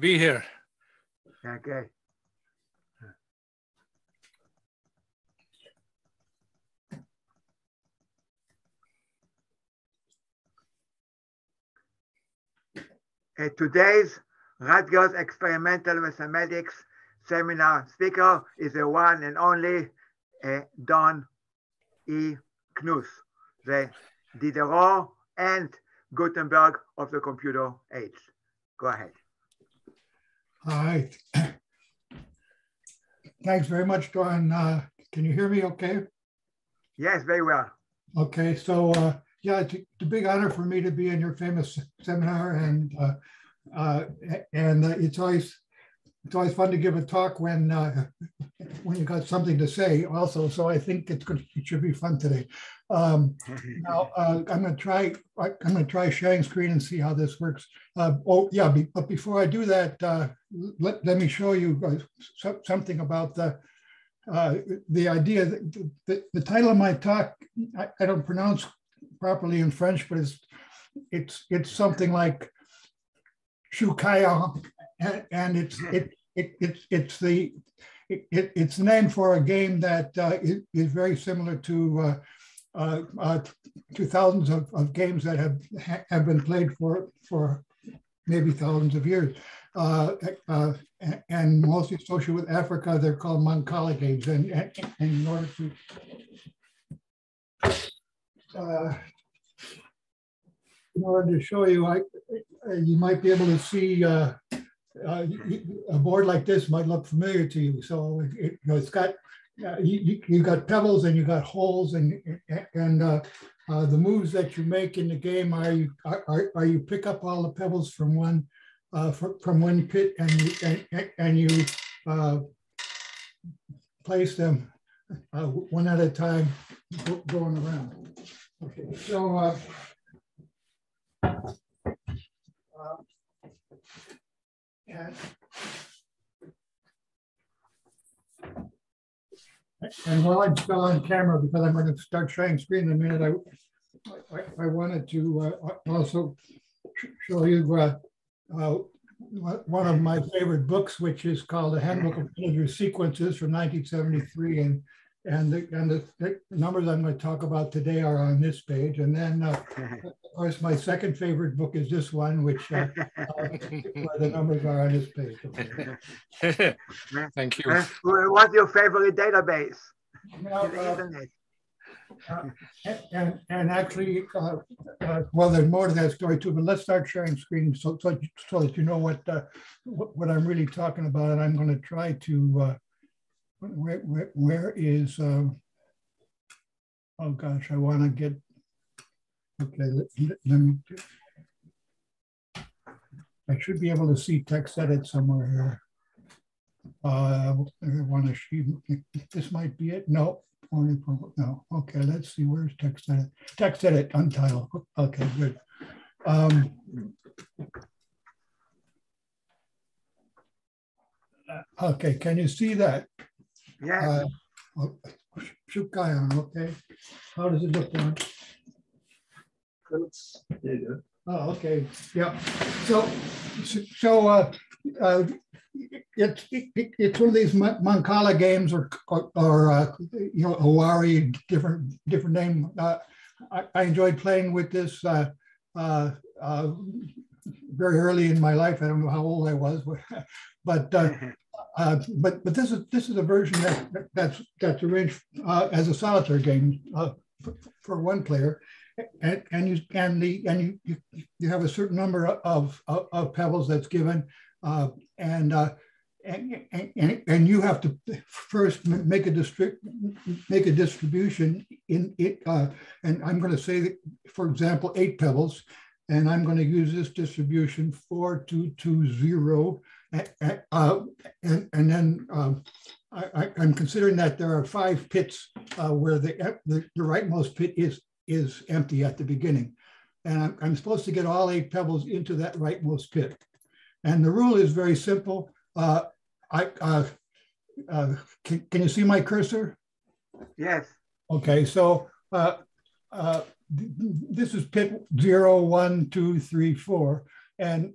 be here. Okay. Today's Rutgers Experimental Mathematics Seminar speaker is the one and only Don E. Knuth, the Diderot and Gutenberg of the computer age. Go ahead. All right. Thanks very much, Don. Can you hear me okay? Yes, very well. Okay, so yeah, it's a big honor for me to be in your famous seminar, and it's always fun to give a talk when you got something to say also. So I think it should be fun today. Now I'm going to try sharing screen and see how this works. Oh yeah, but before I do that, let me show you something about the idea. The title of my talk I don't pronounce properly in French, but it's something like Tchoukaillon, and it's named for a game that is very similar to thousands of games that have been played for maybe thousands of years, and mostly associated with Africa. They're called Mancala games, and in order to show you, you might be able to see a board like this might look familiar to you. So it's got you got pebbles and you got holes, and the moves that you make in the game are you pick up all the pebbles from one pit, and you place them one at a time going around. Okay, so and while I'm still on camera, because I'm going to start sharing screen in a minute, I wanted to also show you one of my favorite books, which is called The Handbook of Integer Sequences from 1973, and the numbers I'm going to talk about today are on this page. And then, of course, my second favorite book is this one, which where the numbers are on this page. Okay. Thank you. What's your favorite database? Now, and actually, well, there's more to that story too. But let's start sharing screen so that you know what I'm really talking about. And I'm going to try to. Where is? Oh gosh, I want to get. Okay, let me. I should be able to see text edit somewhere here. I want to see. This might be it. No. No. Okay, let's see. Where's text edit? Text edit, untitled. Okay, good. Okay, can you see that? Yeah. Tchoukaillon, okay. How does it look like? There you go. Oh, okay. Yeah. So it's one of these Mancala games, or you know, Awari, different name. I enjoyed playing with this very early in my life. I don't know how old I was, but this is a version that's arranged as a solitaire game for one player, and you have a certain number of pebbles that's given, and you have to first make a distribution in it, and I'm going to say that, for example, 8 pebbles, and I'm going to use this distribution 4, 2, 2, 0. And then I'm considering that there are 5 pits where the rightmost pit is empty at the beginning. And I'm supposed to get all 8 pebbles into that rightmost pit. And the rule is very simple. Can you see my cursor? Yes. Okay, so this is pit 0, 1, 2, 3, 4. and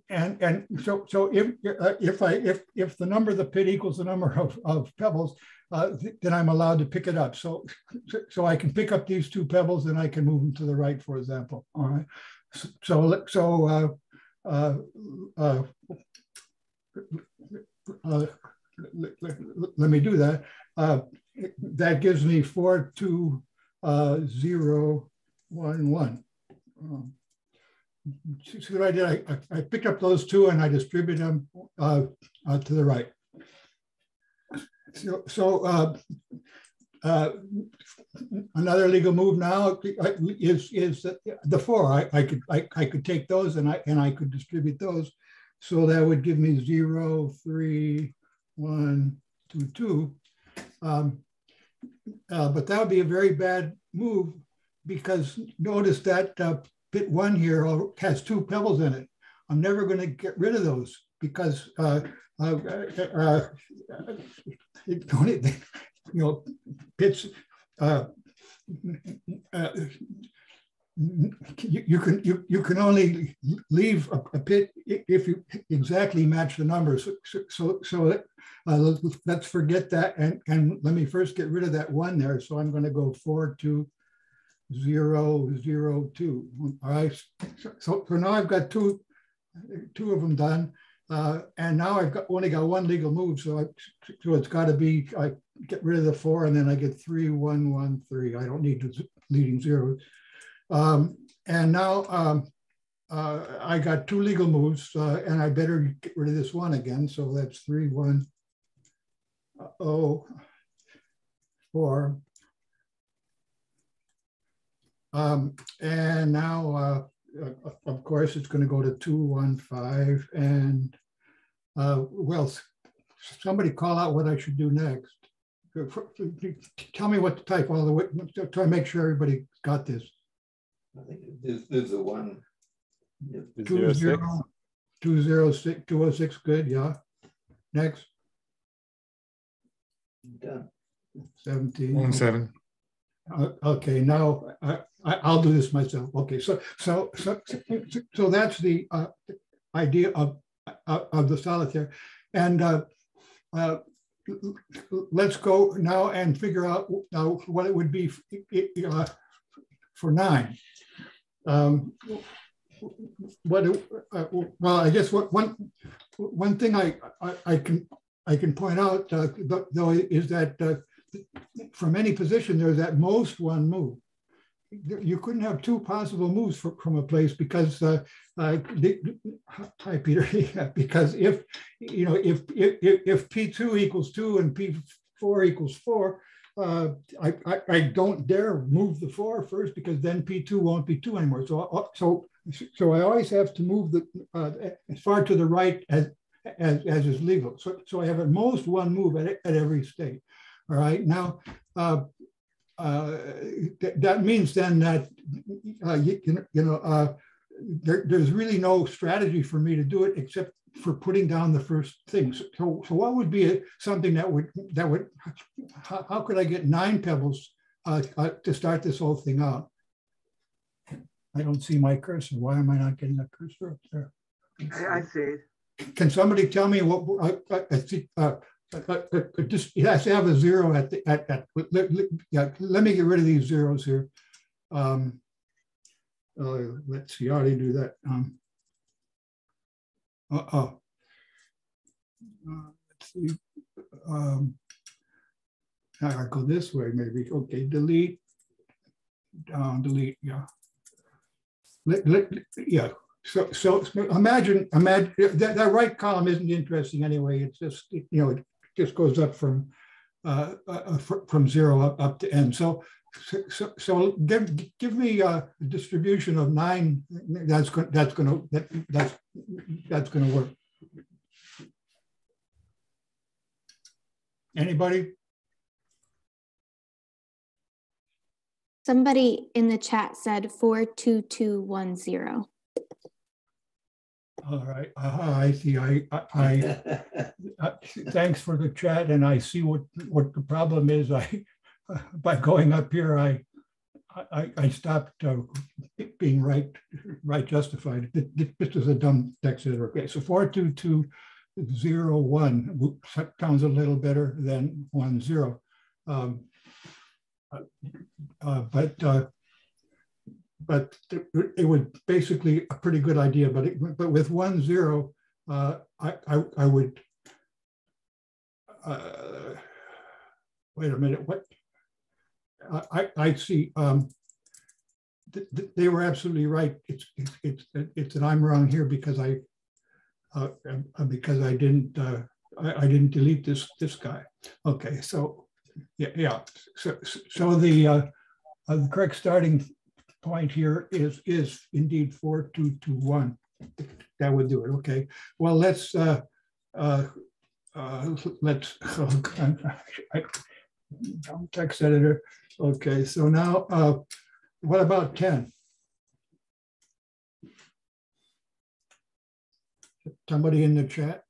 so if the number of the pit equals the number of pebbles, then I'm allowed to pick it up. So I can pick up these two pebbles and I can move them to the right, for example. All right. Let me do that. That gives me 4, 2, 0, 1, 1. See what I did? I picked up those two and I distributed them to the right. Another legal move now is the 4. I could take those and I could distribute those. So that would give me 0, 3, 1, 2, 2. But that would be a very bad move because notice that pit 1 here has 2 pebbles in it. I'm never going to get rid of those because pits. You can only leave a pit if you exactly match the numbers. So let's forget that and let me first get rid of that 1 there. So I'm going to go 4, 2, 0, 0, 2. All right. So now I've got two of them done, and now I've only got 1 legal move. So it's got to be I get rid of the 4 and then I get 3, 1, 1, 3. I don't need the leading zeros. And now I got 2 legal moves, and I better get rid of this 1 again. So that's 3, 1, 0, 4. And now, of course, it's going to go to 2, 1, 5. And well, somebody call out what I should do next. Tell me what to type all the way. Try to make sure everybody got this. I think there's a 1. 206, 206, good, yeah. Next. Done. 17. 1, 7. Okay, now I'll do this myself. Okay, so that's the idea of the solitaire, and let's go now and figure out what it would be for 9. Well, I guess one thing I can point out though is that from any position there's at most 1 move. You couldn't have 2 possible moves from a place because hi Peter, because if P2 equals 2 and P4 equals 4. I don't dare move the 4 first because then P2 won't be 2 anymore. So I always have to move as far to the right as is legal. So I have at most 1 move at every state. All right. Now that means then that there's really no strategy for me to do it except for putting down the first things. So what would be something that would how could I get 9 pebbles to start this whole thing out? I don't see my cursor. Why am I not getting a cursor up there? I see it. Can somebody tell me what just it has to have a 0 at yeah, let me get rid of these zeros here. Let's see, I already do that. Let's see. I'll go this way, maybe. Okay, delete. Delete. Yeah. Yeah. So imagine that right column isn't interesting anyway. It's just it just goes up from 0 up to n. So give me a distribution of 9 that's going to work. Anybody? Somebody in the chat said 42210. All right. I see. I thanks for the chat, and I see what the problem is. By going up here, I stopped being right justified. This is a dumb text editor. Okay, so 42201 sounds a little better than 10. But it was basically a pretty good idea. But with 10, I would wait a minute. What I see. They were absolutely right. It's that I'm wrong here because I didn't delete this guy. Okay, so yeah. So the correct starting point here is indeed 4221. That would do it. Okay. Well, let's text editor. Okay. So now, what about 10? Somebody in the chat?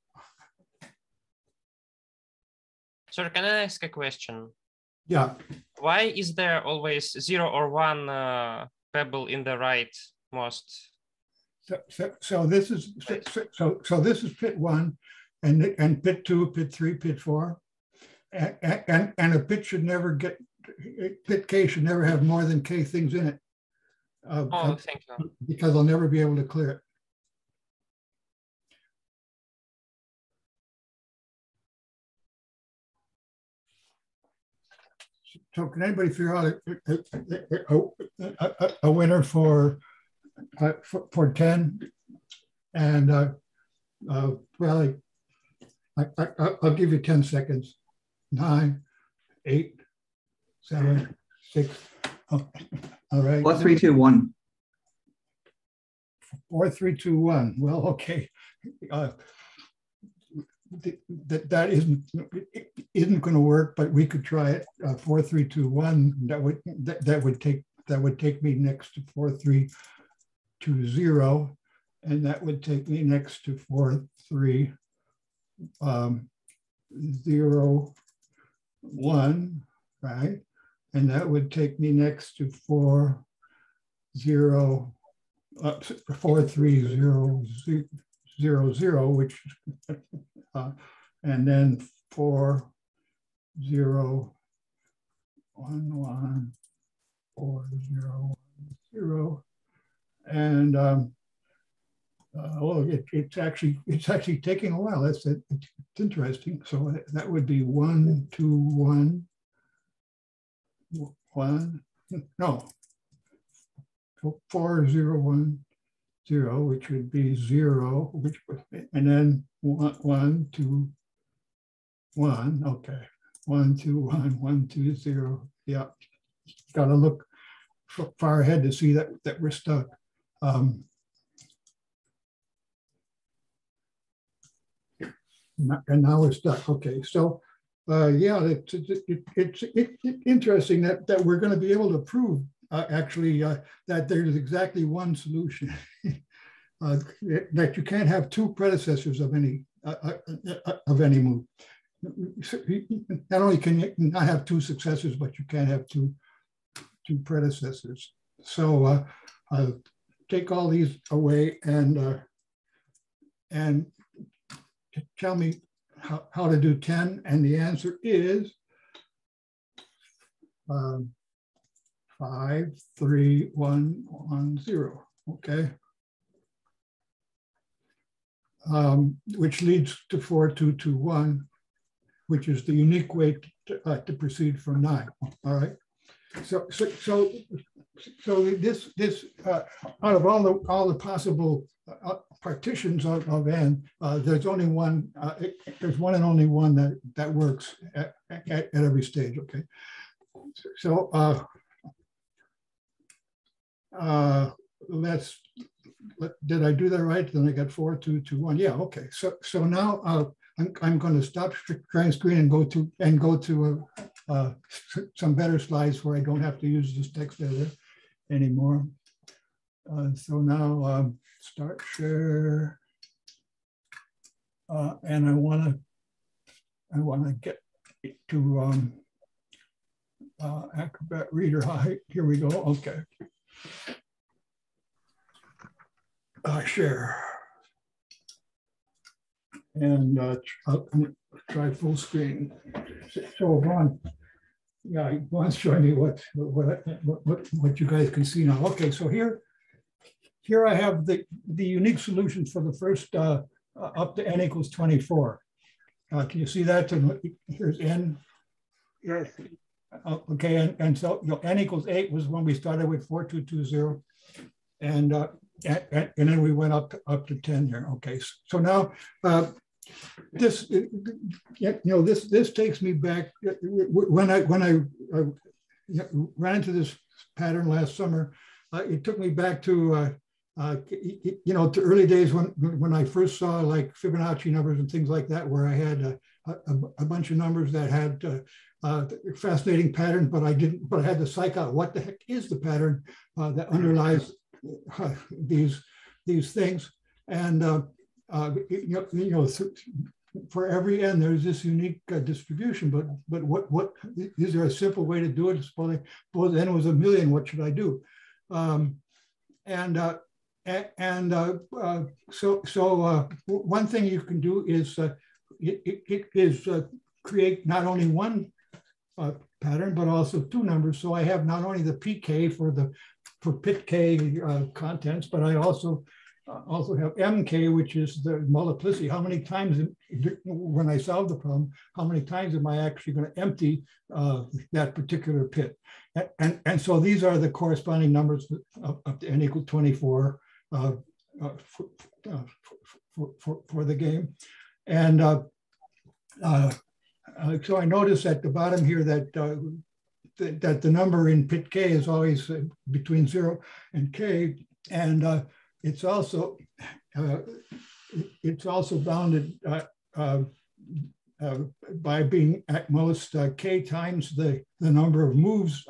Sir, can I ask a question? Yeah. Why is there always 0 or 1 pebble in the rightmost? So this is this is pit 1, and pit 2, pit 3, pit 4, and a pit should never get pit K should never have more than K things in it. Oh, thank you. Because I'll never be able to clear it. So can anybody figure out a winner for 10? And well, I'll give you 10 seconds. 9, 8, 7, 6. Oh, all right. 4, 3, 2, 1. 4, 3, 2, 1. Well, okay. That isn't going to work, but we could try it. 4, 3, 2, 1. That would take me next to 4, 3, 2, 0, and that would take me next to 4, 3, 0, 1, right? And that would take me next to 4, 0, 4, 3, 0, 0, 0, which and then 4, 0, 1, 1, 4, 0, 0, and well, it's actually taking a while. It's interesting. So that would be 1, 2, 1, 1. No, 4, 0, 1, 0, which would be 0, and then 1, 2, 1. Okay, 1, 2, 1, 1, 2, 0. Yeah, got to look far ahead to see that we're stuck. And now we're stuck. Okay, so yeah, it's interesting that we're going to be able to prove actually that there's exactly one solution. That you can't have two predecessors of any move. Not only can you not have two successors, but you can't have two predecessors. So take all these away and tell me how to do 10, and the answer is 5, 3, 1, 1, 0. Okay. Which leads to 4, 2, 2, 1, which is the unique way to proceed from 9. All right. So this out of all the possible partitions of N, there's only one. There's one and only one that works at every stage. Okay. So did I do that right? Then I got 4, 2, 2, 1. Yeah. Okay. So now I'm going to stop sharing screen and go to some better slides where I don't have to use this text editor anymore. So now start share, and I want to get to Acrobat Reader. Here we go. Okay. Share. And I'm going to try full screen. So Vaughn, yeah, Vaughn's showing me what you guys can see now. Okay, so here I have the unique solution for the first up to n equals 24. Can you see that? Here's n. Yes. Okay, and so n equals 8 was when we started with 4220, and then we went up to 10 here. Okay, so now this takes me back when I ran into this pattern last summer. It took me back to to early days when I first saw like Fibonacci numbers and things like that, where I had a bunch of numbers that had fascinating patterns, but I had to psych out what the heck is the pattern that underlies these things. And for every n there's this unique distribution. But what is there a simple way to do it? Suppose n was 1,000,000, what should I do? So one thing you can do is create not only one pattern but also two numbers. So I have not only the pk for pit k contents, but I also have mk, which is the multiplicity. How many times when I solve the problem, how many times am I actually going to empty that particular pit? And so these are the corresponding numbers up to n equal 24 for the game. And so I notice at the bottom here that the number in pit k is always between 0 and k, and it's also bounded by being at most k times the number of moves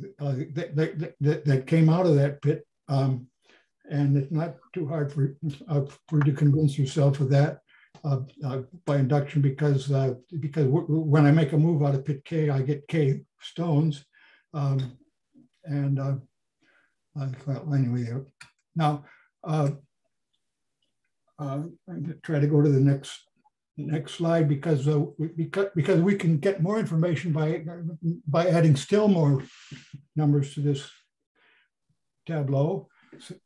that came out of that pit, and it's not too hard for you to convince yourself of that by induction, because when I make a move out of pit k, I get k stones, well, anyway. Now, I'm going to try to go to the next slide, because we can get more information by adding still more numbers to this tableau.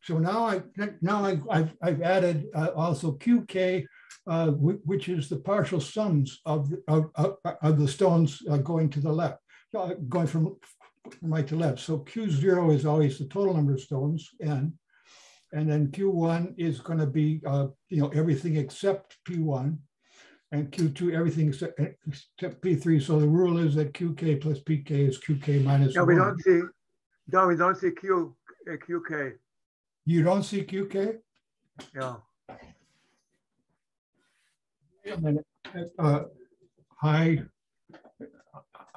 So now I've added also qk, which is the partial sums of the stones going to the left, going from right to left. So q0 is always the total number of stones, n. And then Q1 is going to be, everything except P1, and Q2, everything except P3. So the rule is that QK plus PK is QK minus 1. We don't see QK. You don't see QK? Yeah. Wait a minute.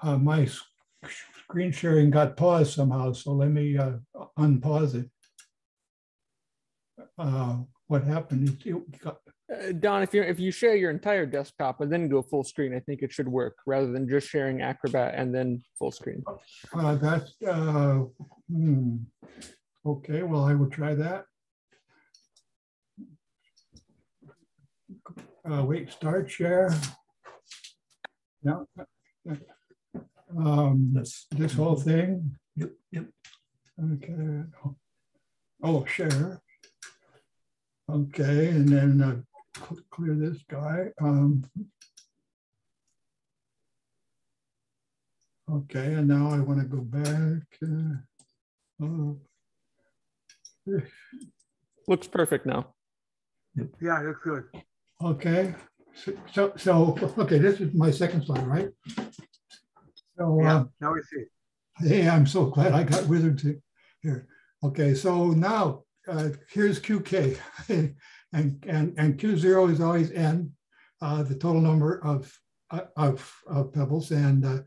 My screen sharing got paused somehow, so let me unpause it. What happened? Don, if you share your entire desktop and then go full screen, I think it should work rather than just sharing Acrobat and then full screen. Okay, well, I will try that. Wait, start share. No. This whole thing. Yep. Okay. Oh, share. Okay, and then clear this guy. Okay, and now I want to go back. Looks perfect now. Yeah, looks good. Okay, so okay, this is my second slide, right? So yeah, now we see. Hey, I'm so glad I got Wizard here. Okay, so now here's QK, and Q0 is always n, the total number of pebbles, and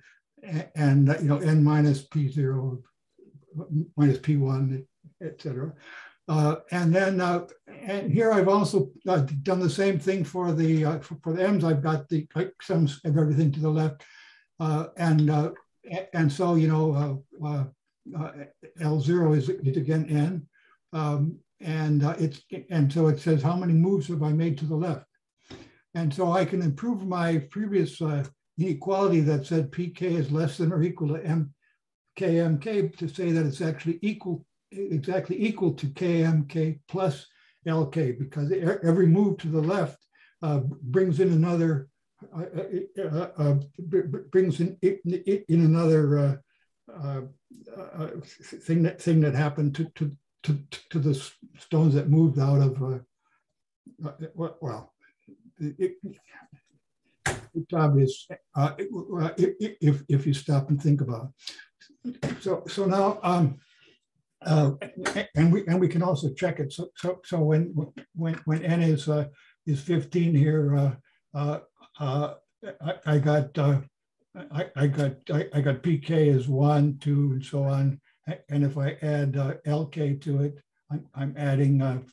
n minus P0 minus P1, etc. And then and here I've also done the same thing for the m's. I've got the sums of everything to the left, and and so, you know, L0 is again N. And so it says, how many moves have I made to the left? And so I can improve my previous inequality that said PK is less than or equal to MK to say that it's actually exactly equal to KMK plus LK, because every move to the left brings in another another thing that happened to the stones that moved out of well, it's obvious if you stop and think about it. So now and we can also check it. So when N is 15 here, I got PK as 1, 2, and so on. And if I add LK to it, I'm adding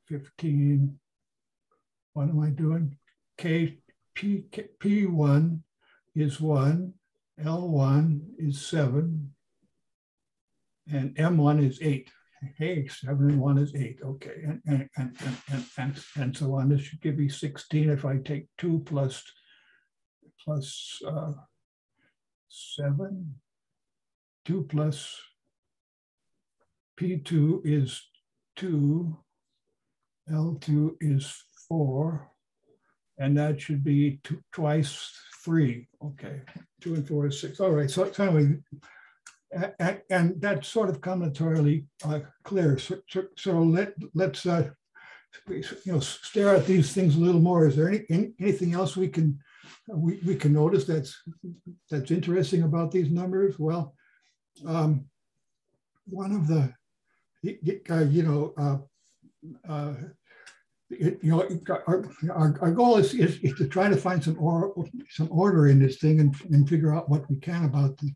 15. What am I doing? P1 is 1, L1 is 7, and M1 is 8. Hey, 7 and 1 is 8. Okay, and so on. This should give me 16 if I take 2 plus 7. 2 plus P2 is 2. L2 is 4. And that should be twice 3. Okay, 2 and 4 is 6. All right, so anyway, and that's sort of combinatorially clear. So let's stare at these things a little more. Is there anything else we can notice that's interesting about these numbers? Well, one of the our goal is to try to find some order in this thing and figure out what we can about it.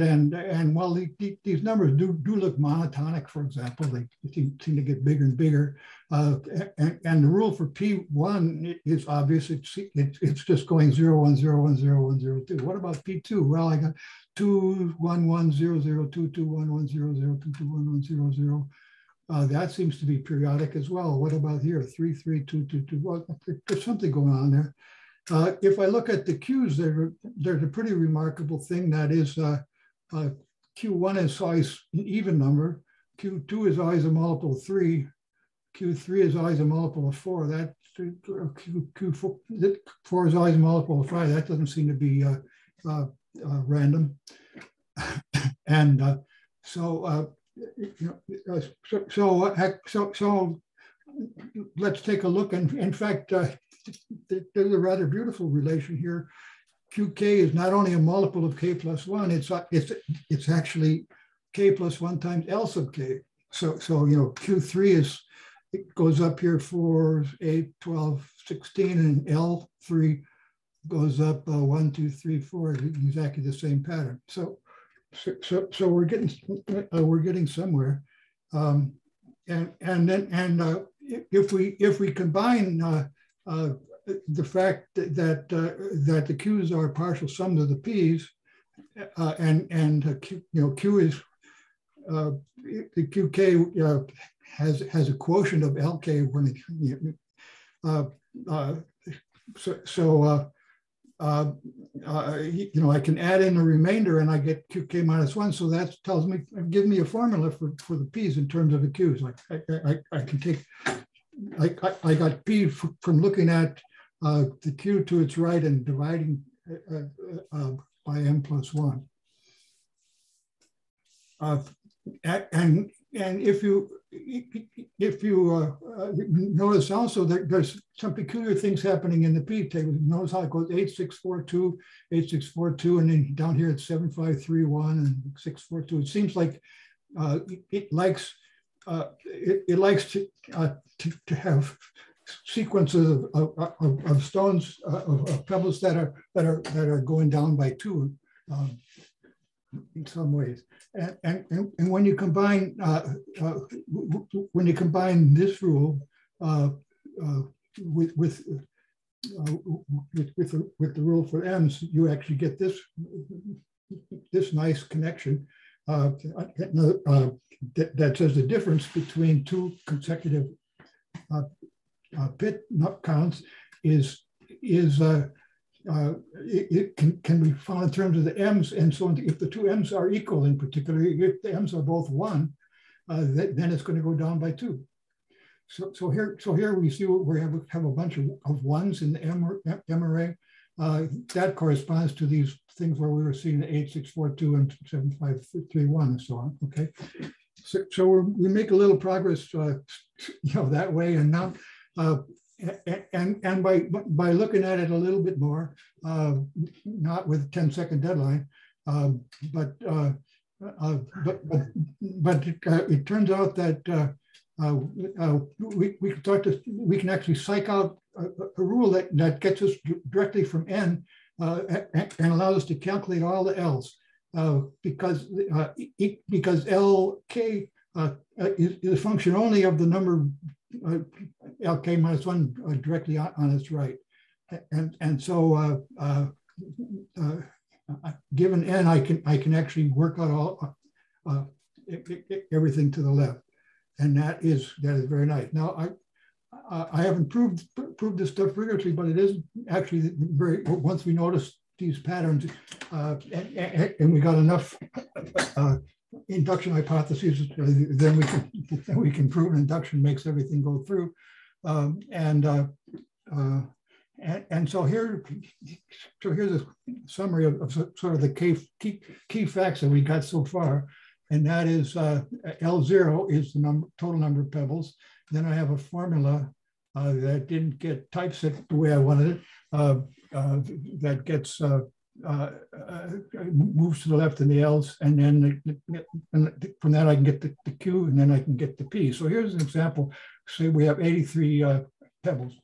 And while these numbers do look monotonic, for example, they seem to get bigger and bigger. And the rule for P1 is obvious. It's just going 0, 1, 0, 1, 0, 1, 0, 2. What about P2? Well, I got 2, 1, 1, 0, 0, 2, 2, 1, 1, 0, 0, 2, 2, 1, 1, 0, 0. That seems to be periodic as well. What about here? 3, 3, 2, 2, 2. Well, there's something going on there. If I look at the Qs, there's a pretty remarkable thing. That is, Q1 is always an even number. Q2 is always a multiple of 3. Q3 is always a multiple of 4. That Q4 is always a multiple of 5. That doesn't seem to be random. And so let's take a look. And in fact, there's a rather beautiful relation here. QK is not only a multiple of K plus 1, it's actually K plus 1 times L sub K. So Q3 it goes up here 4, 8, 12, 16, and L3 goes up 1, 2, 3, 4, exactly the same pattern. So we're getting somewhere, and then if we combine the fact that the Q's are partial sums of the P's, and Q is the QK has a quotient of LK when I can add in a remainder and I get QK minus 1. So that gives me a formula for the P's in terms of the Q's. I can take, I got P from looking at the Q to its right and dividing by M plus 1. And if you notice also that there's some peculiar things happening in the P table. Notice how it goes 8, 6, 4, 2, 8, 6, 4, 2, and then down here it's 7, 5, 3, 1, and 6, 4, 2. It seems like it likes to have sequences of stones of pebbles that are going down by 2 in some ways. And when you combine this rule with with the rule for m's, you actually get this nice connection that says the difference between two consecutive pit counts it can be found in terms of the m's, and so if the two m's are equal, in particular, if the m's are both 1, then it's going to go down by 2. So here we see we have a bunch of 1s in the M array. That corresponds to these things where we were seeing the 8, 6, 4, 2, and 7, 5, 3, 1, and so on. Okay, so we make a little progress, that way, and now. And by looking at it a little bit more, not with a 10-second deadline, but it turns out that we can actually psych out a rule that gets us directly from n and allows us to calculate all the L's because LK is a function only of the number LK minus 1 directly on its right, and so given n, I can actually work out all everything to the left, and that is very nice. Now I haven't proved this stuff rigorously, but it is actually very, once we notice these patterns and we got enough induction hypotheses, then we can prove induction makes everything go through, and so here's a summary of sort of the key facts that we got so far, and that is L0 is the total number of pebbles. Then I have a formula that didn't get typeset the way I wanted it, that gets moves to the left in the L's, and then from that I can get the Q, and then I can get the P. So here's an example. Say we have 83 pebbles.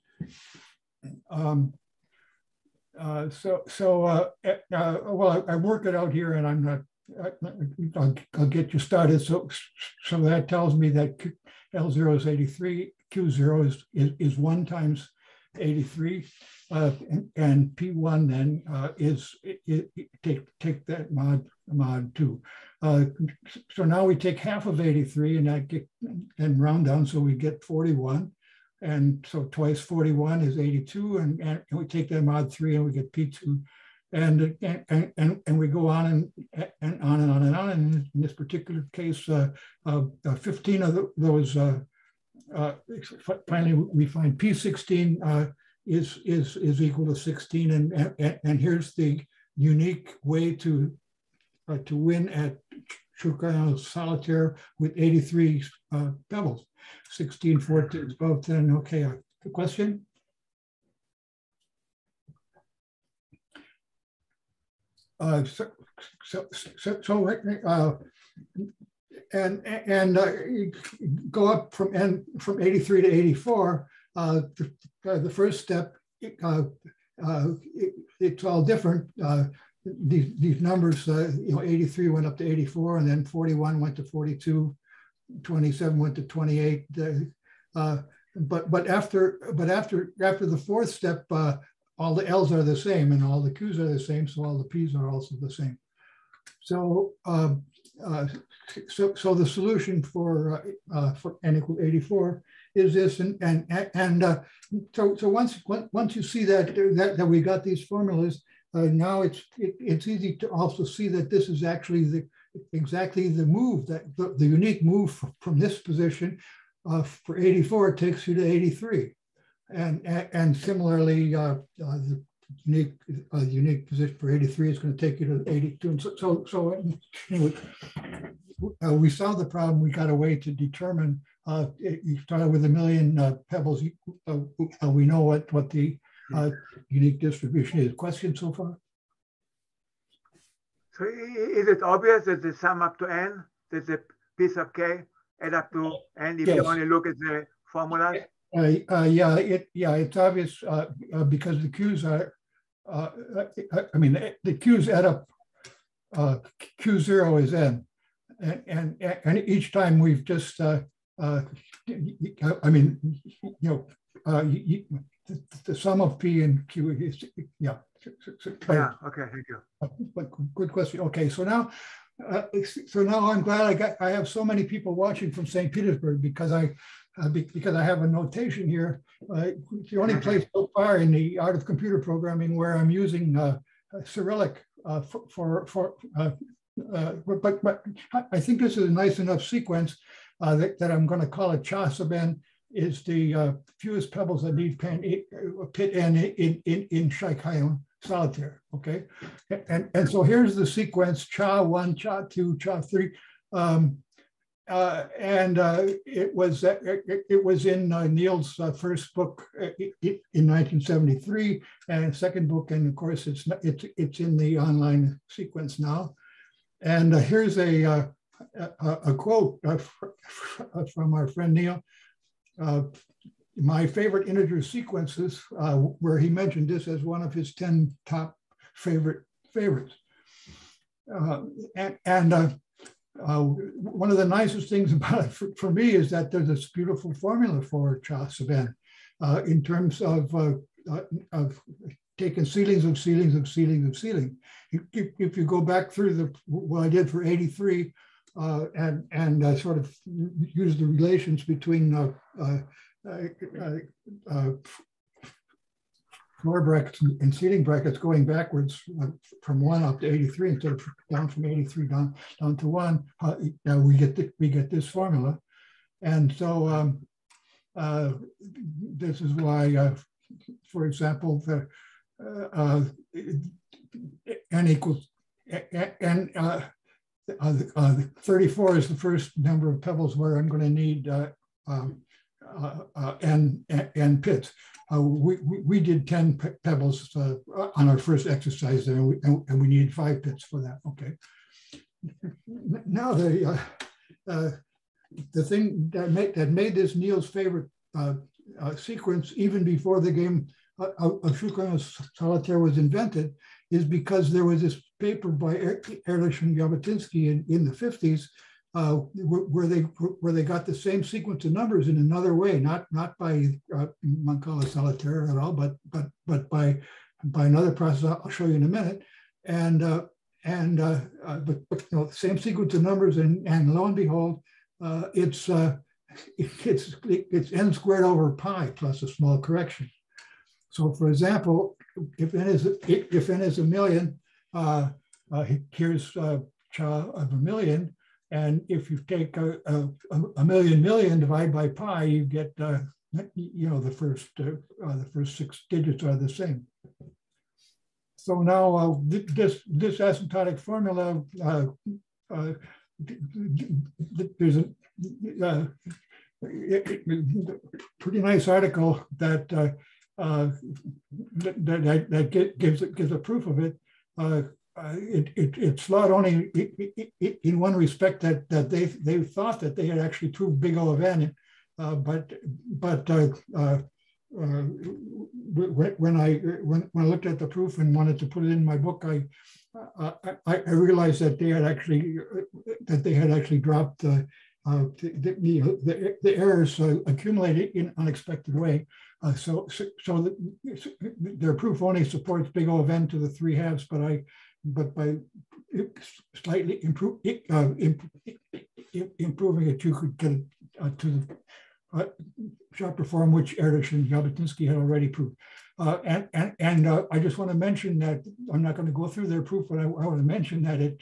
Well, I work it out here, and I'm not. I'll get you started. So that tells me that L0 is 83, Q0 is 1 times 83, and P1 then take that mod 2. So now we take half of 83 and round down, so we get 41. And so twice 41 is 82, and we take that mod 3 and we get P2. And we go on and on and on and on. And in this particular case, 15 of those, finally we find P16 is equal to 16. And here's the unique way to win at Tchoukaillon solitaire with 83 pebbles. 16, 14, 12, 10. Okay, a question? Go up from 83 to 84. The first step, it's all different. These numbers, 83 went up to 84, and then 41 went to 42, 27 went to 28. But after the fourth step, all the L's are the same and all the Q's are the same, so all the P's are also the same. So so the solution for n equal 84 is this, so once you see that we got these formulas, now it's easy to also see that this is actually exactly the move, that the unique move from this position for 84 takes you to 83. And similarly, the unique position for 83 is going to take you to 82. And so anyway, we solved the problem. We got a way to determine. You started with 1 million pebbles. We know what the unique distribution is. Questions so far? So is it obvious that the sum up to n, that the piece of k add up to n if you only look at the formulas? It's obvious because the Q's are, the Q's add up, Q0 is n. And each time we've just, the sum of P and Q is, yeah. Yeah, okay, thank you. But good question. Okay, so now I'm glad I have so many people watching from St. Petersburg because I have a notation here. It's the only place so far in the art of computer programming where I'm using Cyrillic but I think this is a nice enough sequence that I'm going to call it Cha-Saben is the fewest pebbles that need pit N in Tchoukaillon solitaire. Okay, and so here's the sequence: Cha-1, Cha-2, Cha-3, and it was in Neil's first book in 1973, and second book, and of course it's in the online sequence now. And here's a quote from our friend Neil. My favorite integer sequences, where he mentioned this as one of his 10 top favorites. One of the nicest things about it for me is that there's this beautiful formula for Cha-Saben in terms of taking ceilings of ceilings of ceilings of ceiling. If you go back through what I did for 83 and sort of use the relations between floor brackets and ceiling brackets going backwards from 1 up to 83 instead of down from 83 down to 1, now we get this formula. And so this is why, for example, the n equals n. 34 is the first number of pebbles where I'm going to need n pits. We did 10 pebbles on our first exercise there, and we needed 5 pits for that. Okay. Now the thing that made this Neil's favorite sequence even before the game of Tchoukaillon solitaire was invented is because there was this paper by Ehrlich and Jabotinsky in the 50s where they got the same sequence of numbers in another way, not by Mancala solitaire at all, but by another process I'll show you in a minute, but same sequence of numbers, and lo and behold, it's n squared over pi plus a small correction. So, for example, if n is a million, here's Cha of a million. And if you take a million divide by pi, you get the first 6 digits are the same. So now this asymptotic formula, there's a pretty nice article that gives a proof of it. It's flawed only in one respect, that they thought that they had actually proved big O of n, but when I looked at the proof and wanted to put it in my book, I realized that they had actually dropped the errors accumulated in an unexpected way. So their proof only supports big O of n to the 3/2, but by slightly improving it, you could get it to the sharper form, which Ehrlich and Jabotinsky had already proved. And I just want to mention that I'm not going to go through their proof, but I want to mention that it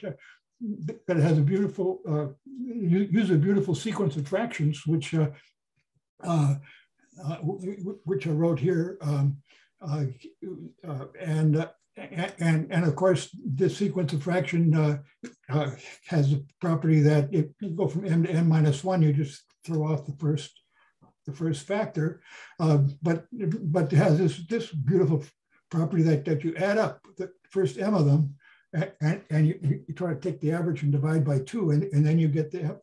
has a beautiful use a beautiful sequence of fractions, which I wrote here, and of course, this sequence of fraction has a property that if you go from m to n minus 1, you just throw off the first factor, but it has this beautiful property that you add up the first m of them, and you try to take the average and divide by 2, and then you get the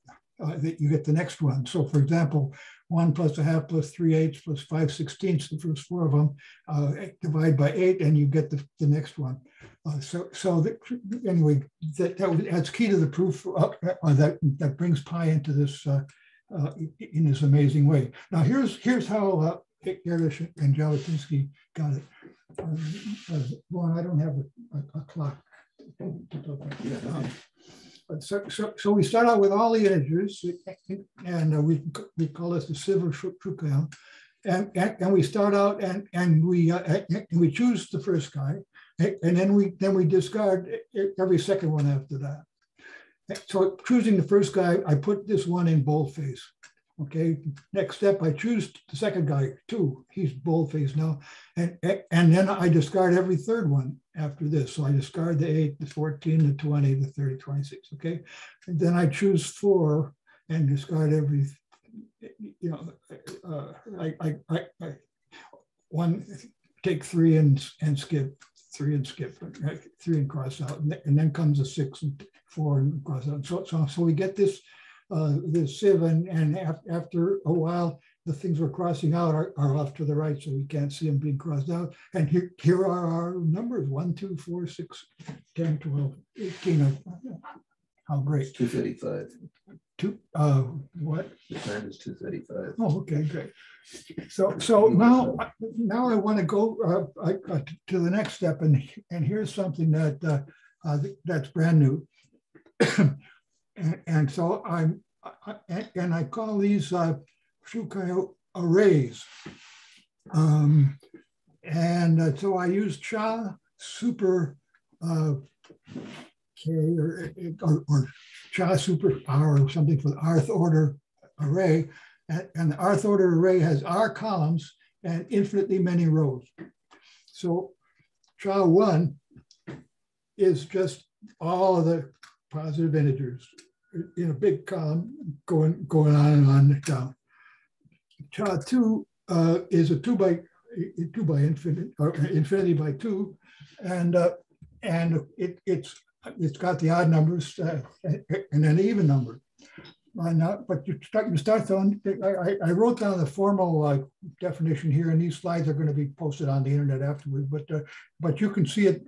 next one. So, for example, 1 plus a half plus 3/8 plus 5/16, the first 4 of them, divide by 8, and you get the next one. Anyway, that's key to the proof that brings pi into this in this amazing way. Now, here's how Ehrlich and Jabotinsky got it. Well, I don't have a clock. So we start out with all the integers, and we call this the sieve of Tchoukaillon. And we start out and we choose the first guy, and then we discard every second one after that. So choosing the first guy, I put this one in boldface. Okay. Next step, I choose the second guy, 2. He's boldface now, and then I discard every third one after this. So I discard the 8, the 14, the 20, the 30, 26. Okay. And then I choose 4 and discard every. One take 3 and skip 3 and skip 3 and cross out, and then comes a 6 and 4 and cross out. So we get this sieve, and after a while the things we're crossing out are off to the right, so we can't see them being crossed out. And here are our numbers: 1, 2, 4, 6, 10, 12, 18. How great! 235. What? The time is 235. Oh, okay, great. So now I want to go to the next step, and here's something that's brand new. and so I call these Tchoukaillon arrays. So I use Cha super K or Cha super R or something for the rth order array. And the rth order array has R columns and infinitely many rows. So Cha 1 is just all of the positive integers in a big column going on and on down. Cha 2 is a 2 by infinity, or infinity by 2, and it's got the odd numbers and an even number. But you start on. I wrote down the formal definition here, and these slides are going to be posted on the internet afterwards. But you can see it.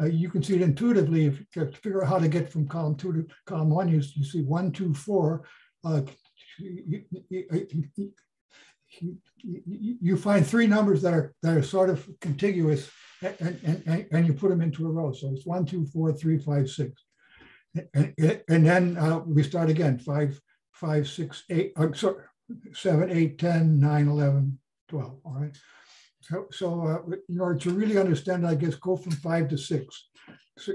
You can see it intuitively if you figure out how to get from column 2 to column 1. You see 1, 2, 4. You find 3 numbers that are sort of contiguous, and you put them into a row. So it's 1, 2, 4, 3, 5, 6. And then we start again, 5, 6, 8, 7, 8, 10, 9, 11, 12, all right? So in order to really understand, I guess, go from 5 to 6.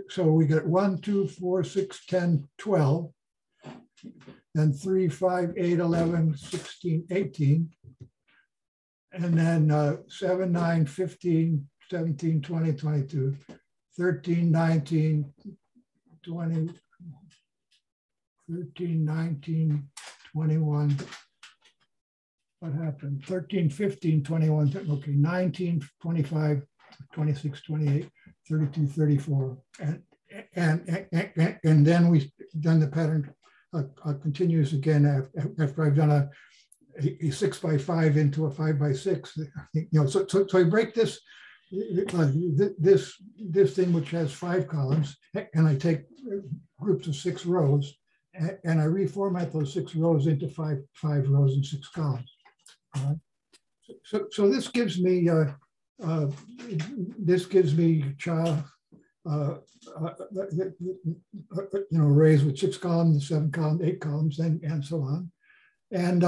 So we get 1, 2, 4, 6, 10, 12, then 3, 5, 8, 11, 16, 18, and then 7, 9, 15, 17, 20, 22, 13, 19, 20, 13, 19, 21. What happened? 13, 15, 21, okay, 19, 25, 26, 28, 32, 34. And then the pattern continues again after I've done a 6 by 5 into a 5 by 6. So I break this thing, which has 5 columns, and I take groups of 6 rows, and I reformat those 6 rows into 5 rows and 6 columns. So this gives me Cha arrays with 6 columns, 7 columns, 8 columns, and so on. And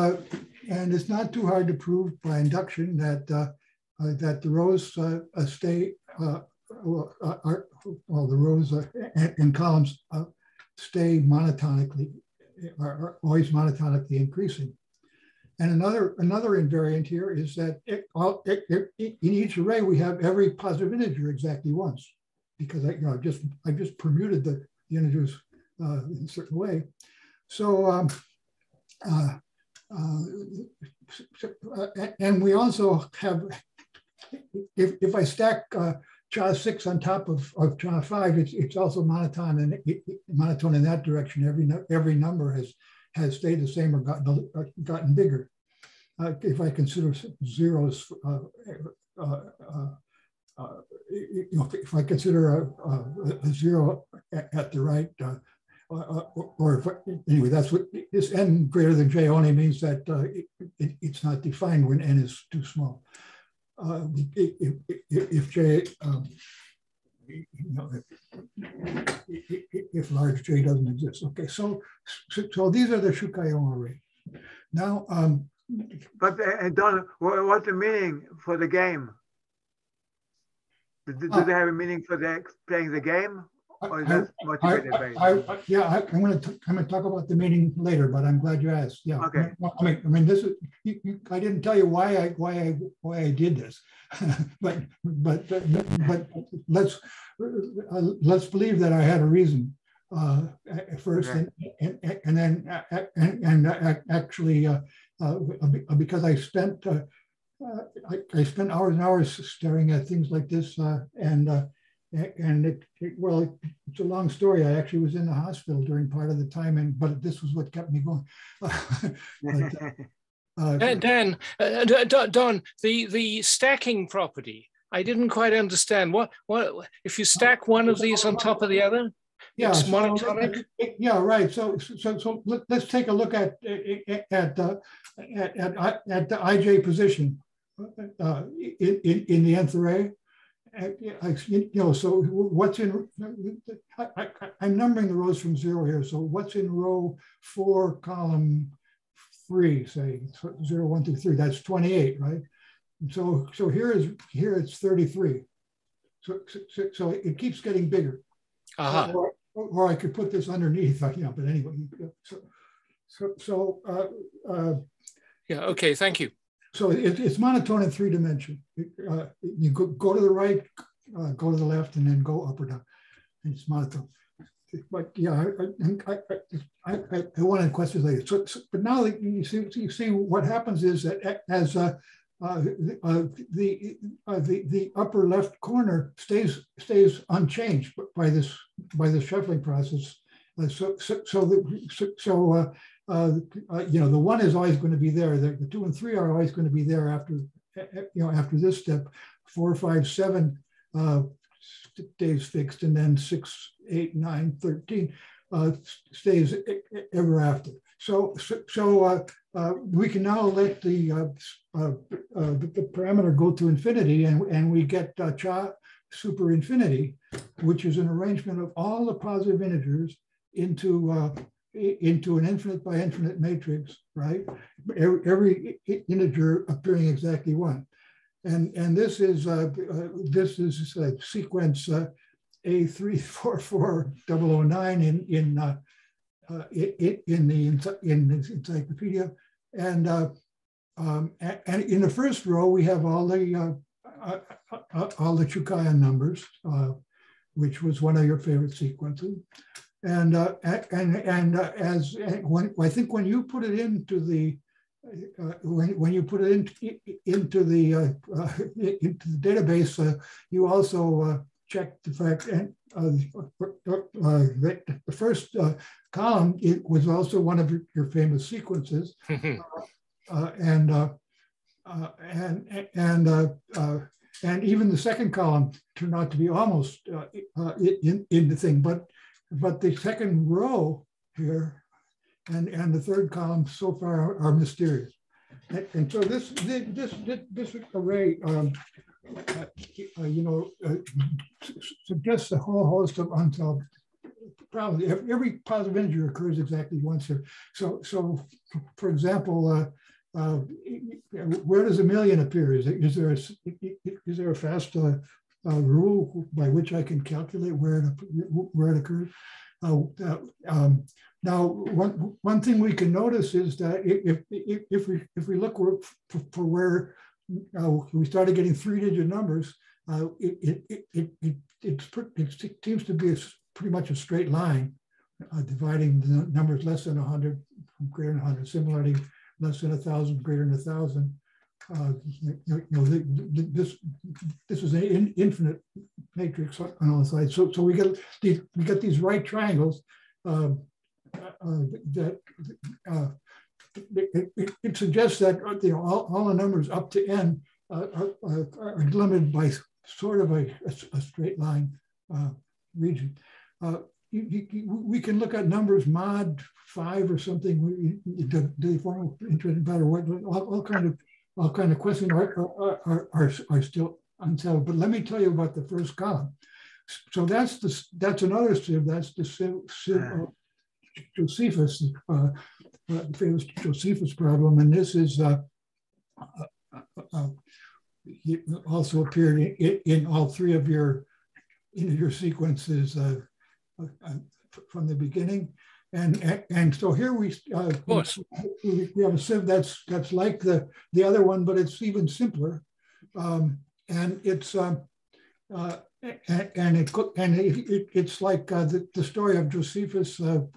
it's not too hard to prove by induction that the rows stay, the rows and columns stay monotonically, are always monotonically increasing. And another invariant here is that in each array we have every positive integer exactly once, because I just permuted the integers in a certain way. So and we also have, if I stack Cha 6 on top of Cha 5, it's also monotone in that direction. Every number has stayed the same or gotten bigger. If I consider zeros, if I consider a 0 at the right, anyway, that's what this n greater than j only means that it's not defined when n is too small. If j, if large j doesn't exist. Okay, so these are the Tchoukaillon array. Now, but Don, what's the meaning for the game? Do they have a meaning for playing the game? Or is that motivated by it? Yeah, I'm going to talk about the meaning later, but I'm glad you asked. Yeah. Okay. I mean, this is. I didn't tell you why I did this, but let's believe that I had a reason first, Okay. and then actually because I spent hours and hours staring at things like this, and it's a long story. I actually was in the hospital during part of the time, but this was what kept me going. Dan, Don, the stacking property, I didn't quite understand. What if you stack one of these on top of the other? Yeah, it's monotonic. Yeah, right. So let's take a look at the IJ position in the nth array. So what's in? I'm numbering the rows from 0 here. So what's in row 4, column 3? Say 0, 1, 2, 3. That's 28, right? So here it's 33. So it keeps getting bigger. Uh-huh. Or I could put this underneath, but anyway. Yeah. Okay. Thank you. So it's monotone in 3 dimensions. You go to the right, go to the left, and then go up or down. And it's monotone. But yeah, I wanted questions later. But now that you see what happens is that as the upper left corner stays unchanged by this shuffling process. The 1 is always going to be there. The 2 and 3 are always going to be there after this step. 4, 5, 7 stays fixed, and then 6, 8, 9, 13 stays ever after. So we can now let the parameter go to infinity, and we get Cha super infinity, which is an arrangement of all the positive integers into an infinite by infinite matrix, right? Every integer appearing exactly 1, and this is sequence A344009 in the encyclopedia, and in the first row we have all the Tchoukaillon numbers, which was one of your favorite sequences. And I think when you put it into the into the database, you also check the fact that the first column, it was also one of your famous sequences, and even the second column turned out to be almost in the thing, but the second row here and the third column so far are mysterious. And so this array, suggests a whole host of unsolved problems. Every positive integer occurs exactly once here. So for example, where does a million appear? Is there a fast rule by which I can calculate where it occurs? Now, one thing we can notice is that if we look for where we started getting 3-digit numbers, it seems to be pretty much a straight line, dividing the numbers less than 100 from greater than 100. Similarly, less than 1,000 greater than 1,000. This is an infinite matrix on all sides. So we get these right triangles that it suggests that all the numbers up to n are limited by sort of a straight line region. we can look at numbers mod 5 or something. Do you find interesting about all kind of questions are still unsettled. But let me tell you about the first column. So that's another sieve. That's the sieve of Josephus, the famous Josephus problem, and this is also appeared in all three of your sequences from the beginning, and so here we have a sieve that's like the other one, but it's even simpler, and it's it's like the story of Josephus when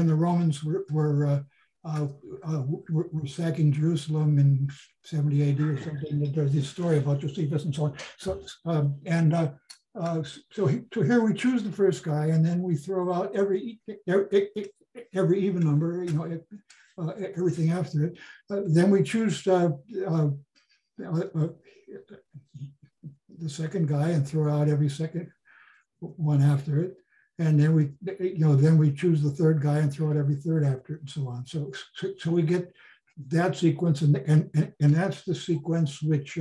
the Romans were sacking Jerusalem in 70 AD or something. There's this story about Josephus and so on. So here we choose the first guy, and then we throw out every even number, everything after it. Then we choose the second guy and throw out every second one after it. And then we choose the third guy and throw out every third after it, and so on. So we get that sequence, and that's the sequence which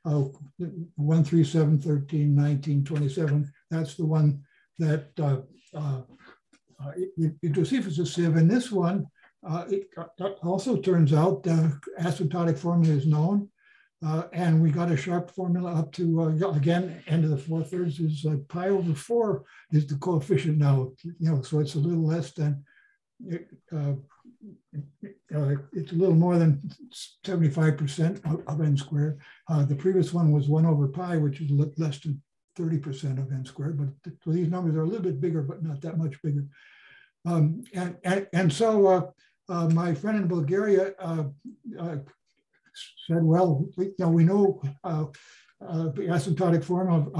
1, 3, 7, 13, 19, 27. That's the one that Josephus' sieve. And this one, it also turns out the asymptotic formula is known. And we got a sharp formula up to, again, end of the 4/3 is pi over 4 is the coefficient now, so it's a little less than, it's a little more than 75% of n squared. The previous one was 1 over pi, which is less than 30% of n squared, but so these numbers are a little bit bigger, but not that much bigger. And so my friend in Bulgaria said, well, we know the asymptotic form of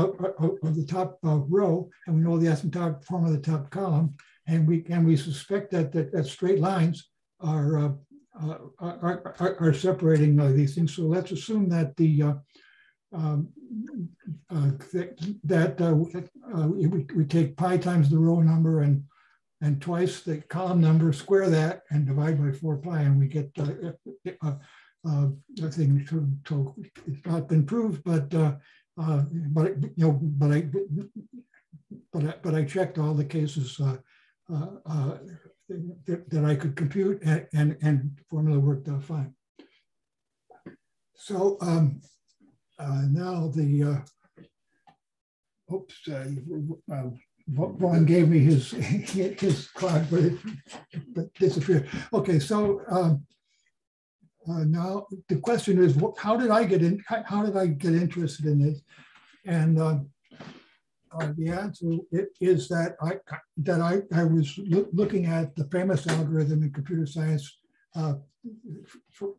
the top row, and we know the asymptotic form of the top column, and we suspect that straight lines are separating these things. So let's assume that we take pi times the row number and twice the column number, square that, and divide by 4 pi, and we get I think it's not been proved, but I checked all the cases that I could compute, and the formula worked out fine. So now the Vaughn gave me his clock, but it disappeared. Okay, so. Now the question is, how did I get interested in this? And the answer is that I was looking at the famous algorithm in computer science for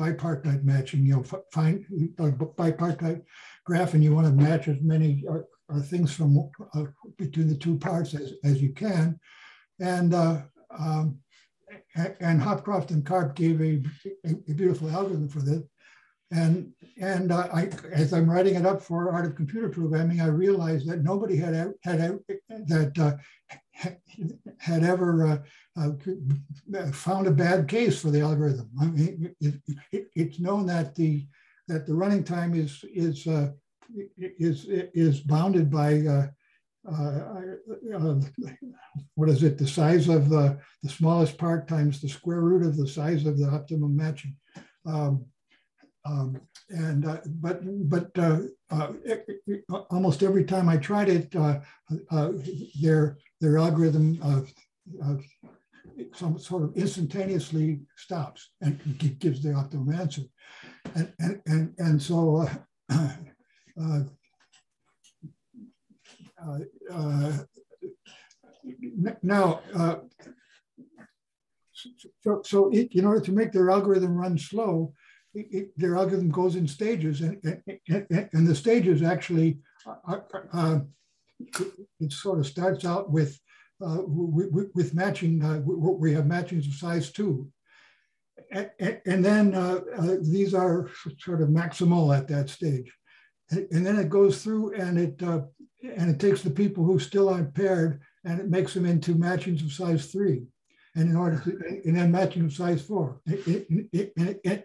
bipartite matching. Find a bipartite graph, and you want to match as many things from between the two parts as you can, and Hopcroft and Karp gave a beautiful algorithm for this. And as I'm writing it up for Art of Computer Programming, I realized that nobody had ever found a bad case for the algorithm. I mean, it's known that the running time is bounded by what is it? The size of the smallest part times the square root of the size of the optimum matching. Almost every time I tried it, their algorithm some sort of instantaneously stops and gives the optimum answer, and so. Now, so in order to make their algorithm run slow, their algorithm goes in stages, and the stages actually, it sort of starts out with with matching, we have matchings of size 2. And then these are sort of maximal at that stage. And then it goes through and it takes the people who still aren't paired and it makes them into matchings of size 3. And in order to, and then matching of size 4. And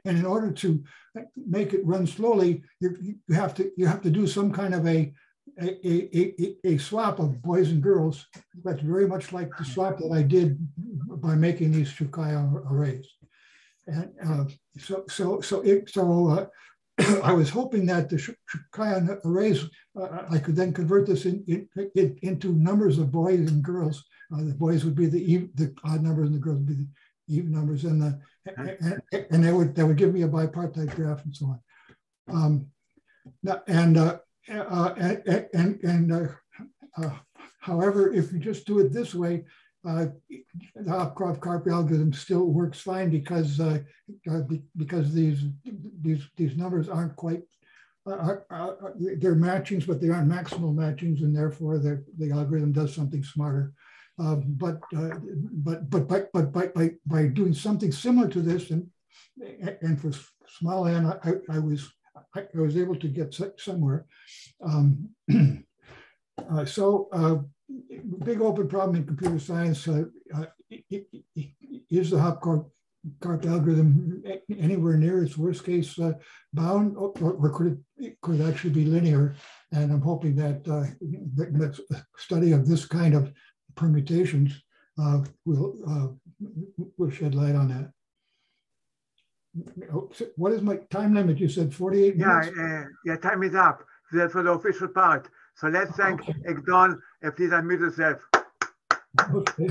in order to make it run slowly, you have to do some kind of a swap of boys and girls. That's very much like the swap that I did by making these Tchoukaillon arrays. And I was hoping that the Tchoukaillon arrays, I could then convert this into numbers of boys and girls. The boys would be the odd numbers and the girls would be the even numbers, and that would give me a bipartite graph and so on. However, if you just do it this way, the Hopcroft Karp algorithm still works fine because these numbers aren't quite they're matchings, but they aren't maximal matchings, and therefore the algorithm does something smarter. But by doing something similar to this, and for small n, I was able to get somewhere. Big open problem in computer science is the Hopcroft Karp algorithm anywhere near its worst case bound, or could it actually be linear? And I'm hoping that that study of this kind of permutations will shed light on that. What is my time limit? You said 48 minutes? Yeah, time is up for the official part. So let's thank Ekdon. Please unmute yourself. Okay.